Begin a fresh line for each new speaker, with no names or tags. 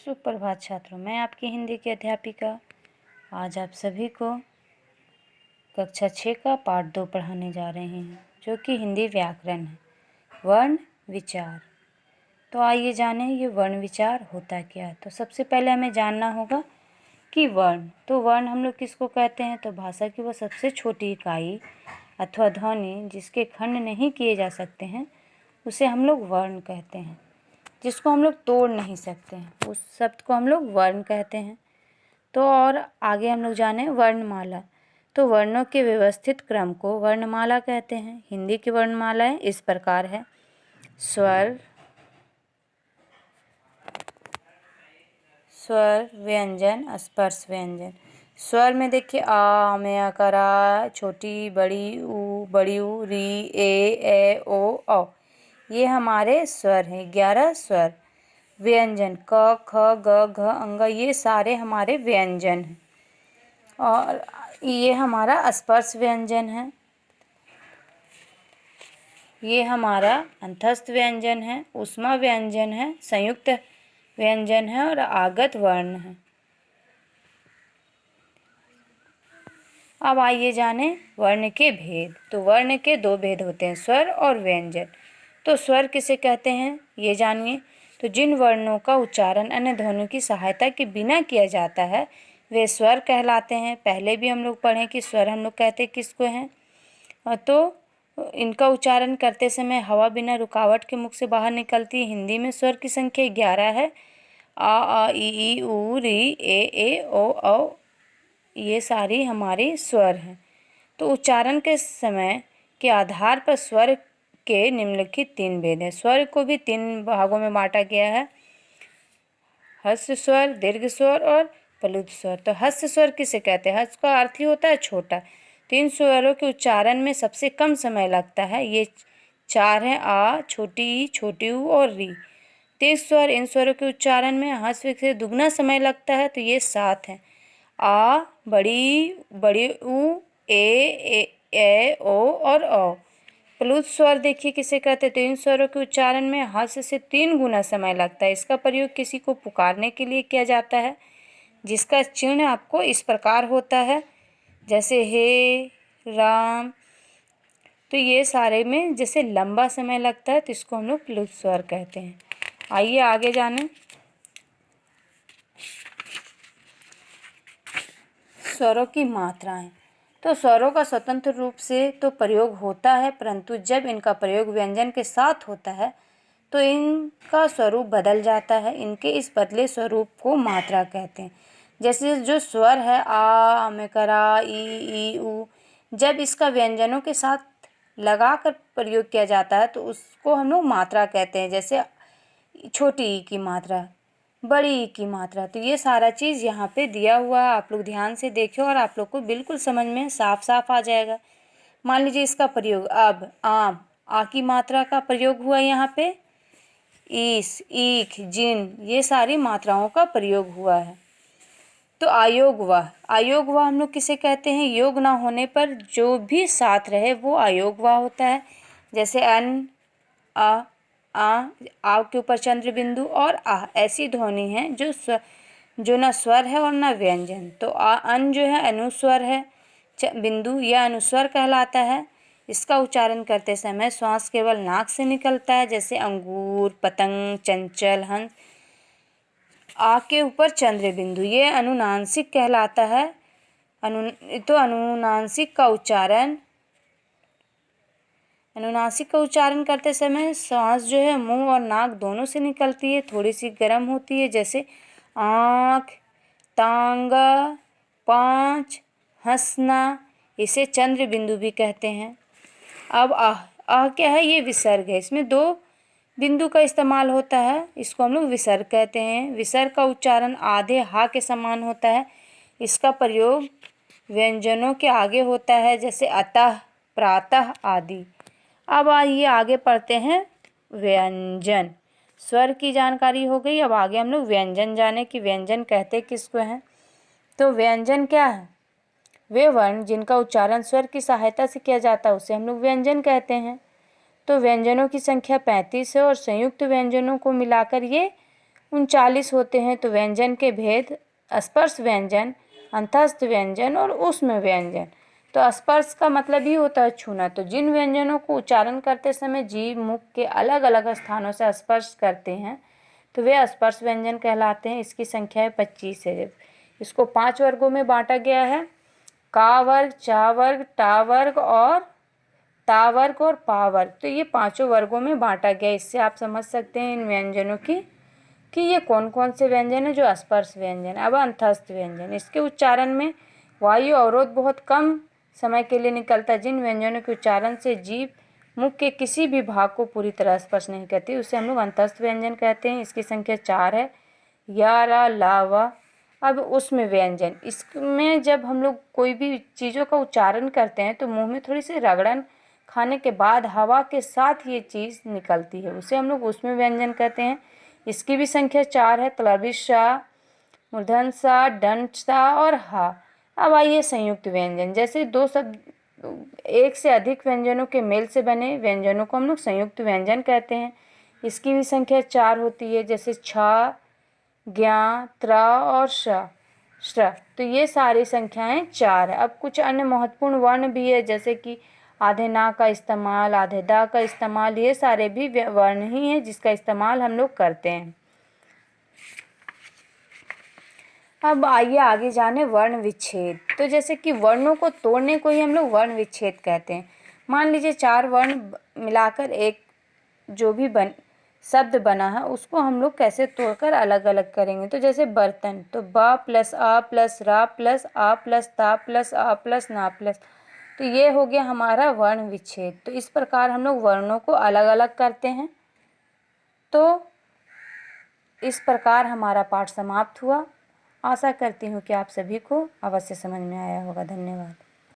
सुप्रभात छात्रों, मैं आपकी हिंदी की अध्यापिका आज आप सभी को कक्षा 6 का पाठ 2 पढ़ाने जा रहे हैं, जो कि हिंदी व्याकरण है। वर्ण विचार। तो आइए जानें ये वर्ण विचार होता क्या है। तो सबसे पहले हमें जानना होगा कि वर्ण, तो वर्ण हम लोग किसको कहते हैं। तो भाषा की वो सबसे छोटी इकाई अथवा ध्वनि जिसके खंड नहीं किए जा सकते हैं उसे हम लोग वर्ण कहते हैं, जिसको हम लोग तोड़ नहीं सकते हैं, उस शब्द को हम लोग वर्ण कहते हैं। तो और आगे हम लोग जाने वर्णमाला। तो वर्णों के व्यवस्थित क्रम को वर्णमाला कहते हैं। हिंदी की वर्णमालाएं इस प्रकार है: स्वर, स्वर व्यंजन, स्पर्श व्यंजन। स्वर में देखिए आ में अकारा, छोटी बड़ी ऊ, री, ए ओ औ, ये हमारे स्वर हैं। 11 स्वर। व्यंजन क, ख, ग, घ, अंग, ये सारे हमारे व्यंजन हैं। और ये हमारा स्पर्श व्यंजन है, ये हमारा अंतस्थ व्यंजन है, ऊष्मा व्यंजन है, संयुक्त व्यंजन है और आगत वर्ण है। अब आइए जाने वर्ण के भेद। तो वर्ण के 2 भेद होते हैं, स्वर और व्यंजन। तो स्वर किसे कहते हैं ये जानिए। तो जिन वर्णों का उच्चारण अन्य ध्वनियों की सहायता के बिना किया जाता है वे स्वर कहलाते हैं। पहले भी हम लोग पढ़ें कि स्वर हम लोग कहते किसको हैं। तो इनका उच्चारण करते समय हवा बिना रुकावट के मुख से बाहर निकलती है। हिंदी में स्वर की संख्या 11 है। आ ई ऊ, री, ए ओ औ, ये सारी हमारी स्वर हैं। तो उच्चारण के समय के आधार पर स्वर के निम्नलिखित 3 भेद हैं। स्वर को भी 3 भागों में बांटा गया है: ह्रस्व स्वर, दीर्घ स्वर और प्लुत स्वर। तो ह्रस्व स्वर किसे कहते हैं? ह्रस्व का अर्थ ही होता है छोटा। 3 स्वरों के उच्चारण में सबसे कम समय लगता है। ये 4 हैं: आ, छोटी ई, छोटी ऊ और री। दीर्घ स्वर, इन स्वरों के उच्चारण में ह्रस्व से दुगना समय लगता है। तो ये 7 हैं: आ, बड़ी ऊ, ए ओ और औ। प्लुत स्वर देखिए किसे कहते हैं। तो इन स्वरों के उच्चारण में ह्रस्व से 3 गुना समय लगता है। इसका प्रयोग किसी को पुकारने के लिए किया जाता है, जिसका चिन्ह आपको इस प्रकार होता है, जैसे हे, राम। तो ये सारे में जैसे लंबा समय लगता है तो इसको हम लोग प्लुत स्वर कहते हैं। आइए आगे जानें स्वरों की मात्राएं। तो स्वरों का स्वतंत्र रूप से तो प्रयोग होता है, परंतु जब इनका प्रयोग व्यंजन के साथ होता है तो इनका स्वरूप बदल जाता है। इनके इस बदले स्वरूप को मात्रा कहते हैं। जैसे जो स्वर है आ, मकरा, ई ऊ, जब इसका व्यंजनों के साथ लगाकर प्रयोग किया जाता है तो उसको हम लोग मात्रा कहते हैं। जैसे छोटी ई की मात्रा, बड़ी ई की मात्रा। तो ये सारा चीज़ यहाँ पे दिया हुआ है, आप लोग ध्यान से देखिए और आप लोग को बिल्कुल समझ में साफ साफ आ जाएगा। मान लीजिए इसका प्रयोग अब आम, आ की मात्रा का प्रयोग हुआ यहाँ पे। ईस, ईख, जिन, ये सारी मात्राओं का प्रयोग हुआ है। तो आयोगवाह, आयोगवाह हम लोग किसे कहते हैं? योग ना होने पर जो भी साथ रहे वो आयोगवाह होता है। जैसे अन, आ के ऊपर चंद्र बिंदु और आ, ऐसी ध्वनि है जो ना स्वर है और ना व्यंजन। तो अन जो है अनुस्वर है, बिंदु यह अनुस्वर कहलाता है। इसका उच्चारण करते समय श्वास केवल नाक से निकलता है, जैसे अंगूर, पतंग, चंचल, हंस। आ के ऊपर चंद्र बिंदु ये अनुनासिक कहलाता है। तो अनुनासिक का उच्चारण करते समय सांस जो है मुंह और नाक दोनों से निकलती है, थोड़ी सी गर्म होती है, जैसे आँख, तांगा, पाँच, हंसना। इसे चंद्र बिंदु भी कहते हैं। अब आह क्या है? ये विसर्ग है, इसमें 2 बिंदु का इस्तेमाल होता है, इसको हम लोग विसर्ग कहते हैं। विसर्ग का उच्चारण आधे हा के समान होता है। इसका प्रयोग व्यंजनों के आगे होता है, जैसे अतः, प्रातः आदि। अब आइए आगे पढ़ते हैं व्यंजन। स्वर की जानकारी हो गई, अब आगे हम लोग व्यंजन जाने कि व्यंजन कहते किसको हैं। तो व्यंजन क्या है? वे वर्ण जिनका उच्चारण स्वर की सहायता से किया जाता है उसे हम लोग व्यंजन कहते हैं। तो व्यंजनों की संख्या 35 है और संयुक्त व्यंजनों को मिलाकर ये 39 होते हैं। तो व्यंजन के भेद: स्पर्श व्यंजन, अंतस्थ व्यंजन और ऊष्म व्यंजन। तो स्पर्श का मतलब ही होता है छूना। तो जिन व्यंजनों को उच्चारण करते समय जीभ मुख के अलग अलग स्थानों से स्पर्श करते हैं तो वे स्पर्श व्यंजन कहलाते हैं। इसकी संख्या 25 है। इसको 5 वर्गों में बांटा गया है: का वर्ग, चा वर्ग, टा वर्ग और ता वर्ग और पा वर्ग। तो ये 5 वर्गों में बांटा गया। इससे आप समझ सकते हैं इन व्यंजनों की कि ये कौन कौन से व्यंजन है जो स्पर्श व्यंजन। अब अंतस्थ व्यंजन, इसके उच्चारण में वायु अवरोध बहुत कम समय के लिए निकलता है। जिन व्यंजनों के उच्चारण से जीभ मुख के किसी भी भाग को पूरी तरह स्पर्श नहीं करती उसे हम लोग अंतस्थ व्यंजन कहते हैं। इसकी संख्या 4 है: या, रा, ला, वा। अब उसमें व्यंजन, इसमें जब हम लोग कोई भी चीज़ों का उच्चारण करते हैं तो मुंह में थोड़ी सी रगड़न खाने के बाद हवा के साथ ये चीज़ निकलती है, उसे हम लोग उसमें व्यंजन कहते हैं। इसकी भी संख्या 4 है: तलबिशा, मूर्धन्यसा, दंतसा और हा। अब आइए संयुक्त व्यंजन। जैसे दो शब्द, एक से अधिक व्यंजनों के मेल से बने व्यंजनों को हम लोग संयुक्त व्यंजन कहते हैं। इसकी भी संख्या 4 होती है। जैसे छ, ज्ञ, त्र और श्र। तो ये सारी संख्याएं 4 है। अब कुछ अन्य महत्वपूर्ण वर्ण भी है, जैसे कि आधे ना का इस्तेमाल, आधे दा का इस्तेमाल। ये सारे भी वर्ण ही हैं जिसका इस्तेमाल हम लोग करते हैं। अब आइए आगे जाने वर्ण विच्छेद। तो जैसे कि वर्णों को तोड़ने को ही हम लोग वर्ण विच्छेद कहते हैं। मान लीजिए 4 वर्ण मिलाकर एक जो भी शब्द बना है उसको हम लोग कैसे तोड़कर अलग अलग करेंगे। तो जैसे बर्तन, तो ब प्लस अ प्लस रा प्लस आ प्लस ता प्लस आ प्लस ना प्लस। तो ये हो गया हमारा वर्ण विच्छेद। तो इस प्रकार हम लोग वर्णों को अलग अलग करते हैं। तो इस प्रकार हमारा पाठ समाप्त हुआ। आशा करती हूँ कि आप सभी को अवश्य समझ में आया होगा। धन्यवाद।